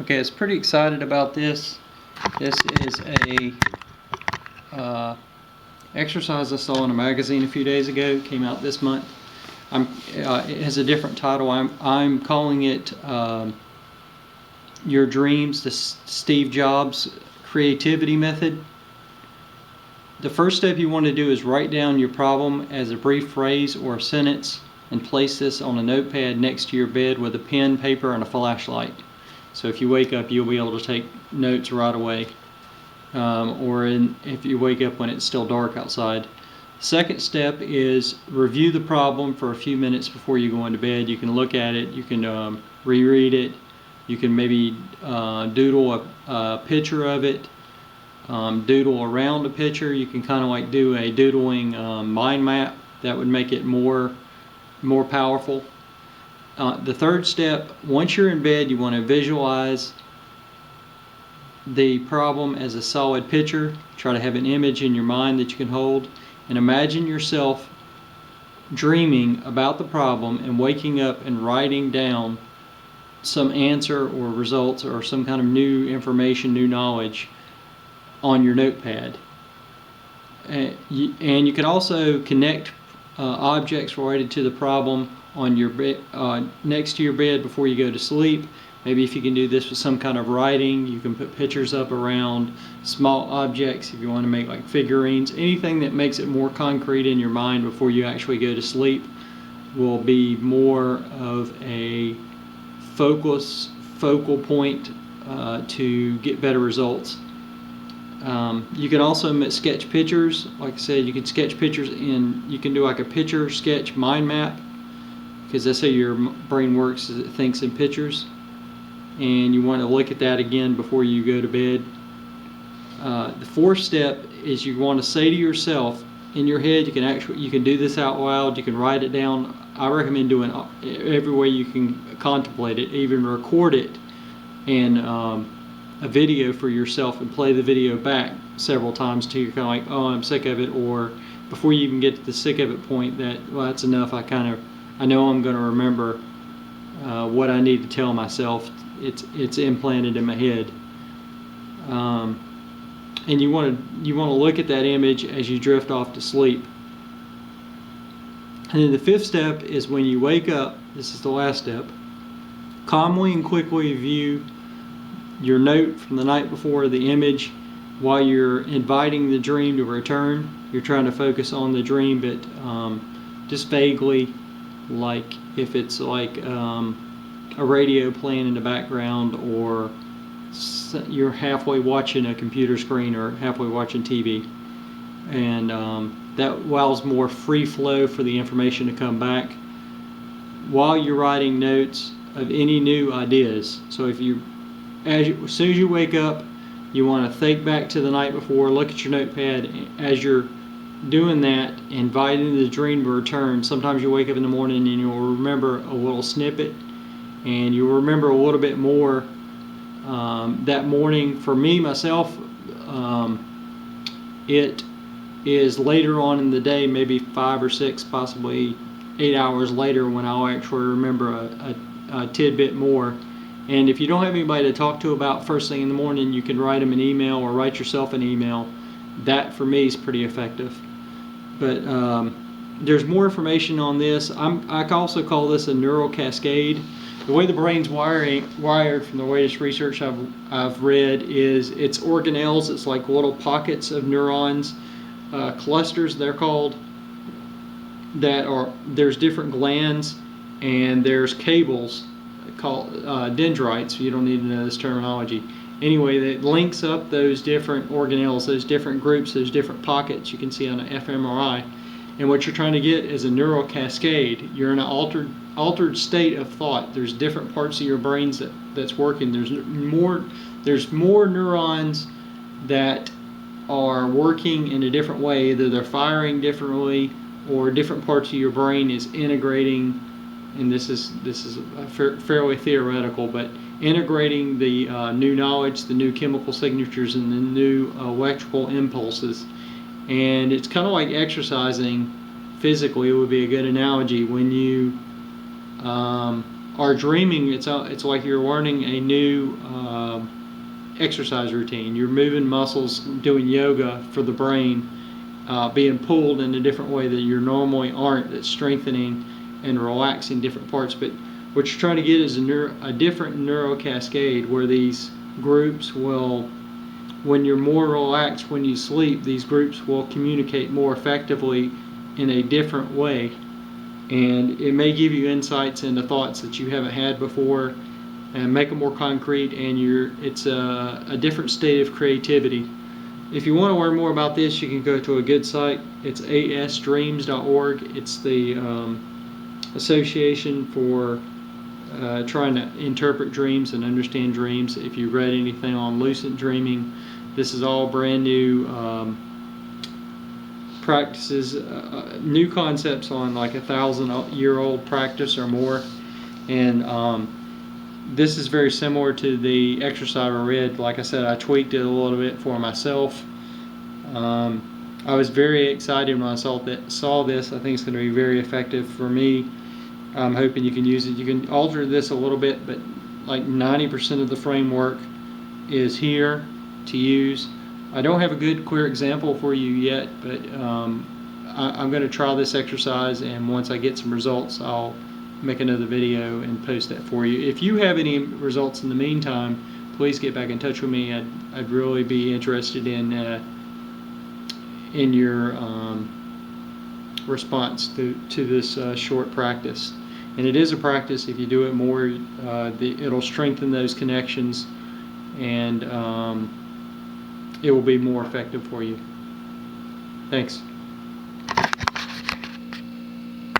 Okay, I was pretty excited about this. This is a exercise I saw in a magazine a few days ago. It came out this month. It has a different title. I'm calling it Your Dreams, the Steve Jobs Creativity Method. The first step you want to do is write down your problem as a brief phrase or a sentence and place this on a notepad next to your bed with a pen, paper, and a flashlight. So if you wake up, you'll be able to take notes right away. If you wake up when it's still dark outside. Second step is review the problem for a few minutes before you go into bed. You can look at it, you can reread it, you can maybe doodle a picture of it, doodle around a picture. You can kind of like do a doodling mind map. That would make it more powerful. The third step, once you're in bed, you want to visualize the problem as a solid picture. Try to have an image in your mind that you can hold, and imagine yourself dreaming about the problem and waking up and writing down some answer or results or some kind of new information, new knowledge on your notepad. And you can also connect objects related to the problem on your bed, next to your bed before you go to sleep. Maybe if you can do this with some kind of writing, you can put pictures up around small objects if you want to make like figurines. Anything that makes it more concrete in your mind before you actually go to sleep will be more of a focal point to get better results. You can also sketch pictures. Like I said, you can sketch pictures you can do like a picture sketch mind map, because that's how your brain works, is it thinks in pictures. And you want to look at that again before you go to bed. The fourth step is you want to say to yourself in your head, you can do this out loud, you can write it down. I recommend doing every way you can contemplate it, even record it in a video for yourself and play the video back several times till you're kind of like, oh, I'm sick of it, or before you even get to the sick of it point that, well, that's enough, I know I'm going to remember what I need to tell myself. It's implanted in my head. And you want to look at that image as you drift off to sleep. And then the fifth step is when you wake up, this is the last step, calmly and quickly view your note from the night before, the image, while you're inviting the dream to return. You're trying to focus on the dream, but just vaguely, like if it's like a radio playing in the background, or you're halfway watching a computer screen or halfway watching TV, and that allows more free flow for the information to come back while you're writing notes of any new ideas. So as soon as you wake up, you want to think back to the night before, look at your notepad. As you're doing that, inviting the dream to return. Sometimes you wake up in the morning and you'll remember a little snippet, and you'll remember a little bit more that morning. For me, myself, it is later on in the day, maybe 5 or 6, possibly 8 hours later, when I'll actually remember a tidbit more. And if you don't have anybody to talk to about first thing in the morning, you can write them an email or write yourself an email. That for me is pretty effective. But there's more information on this. I also call this a neural cascade. The way the brain's wired from the latest research I've read is it's organelles. It's like little pockets of neurons, clusters they're called, there's different glands, and there's cables called dendrites. You don't need to know this terminology. Anyway, that links up those different organelles, those different groups, those different pockets you can see on an fMRI. And what you're trying to get is a neural cascade. You're in an altered state of thought. There's different parts of your brains that's working. There's more neurons that are working in a different way. Either they're firing differently, or different parts of your brain is integrating. And this is fairly theoretical, but integrating the new knowledge, the new chemical signatures, and the new electrical impulses. And it's kind of like exercising physically. It would be a good analogy when you our dreaming, it's like you're learning a new exercise routine. You're moving muscles, doing yoga for the brain, being pulled in a different way that you normally aren't. That's strengthening and relaxing different parts. But what you're trying to get is a different neural cascade where these groups will, when you're more relaxed when you sleep, these groups will communicate more effectively in a different way. And it may give you insights into thoughts that you haven't had before and make them more concrete, and it's a different state of creativity. If you want to learn more about this, you can go to a good site. It's asdreams.org. It's the Association for trying to interpret dreams and understand dreams. If you read anything on lucid dreaming, this is all brand new practices, new concepts on like 1,000-year-old practice or more. And this is very similar to the exercise I read. Like I said, I tweaked it a little bit for myself. I was very excited when I saw this. I think it's going to be very effective for me. I'm hoping you can use it. You can alter this a little bit, but like 90% of the framework is here to use. I don't have a good clear example for you yet, but I'm going to try this exercise, and once I get some results, I'll make another video and post that for you. If you have any results in the meantime, please get back in touch with me. I'd really be interested in your response to this short practice. And it is a practice. If you do it more, it'll strengthen those connections, and it will be more effective for you. Thanks.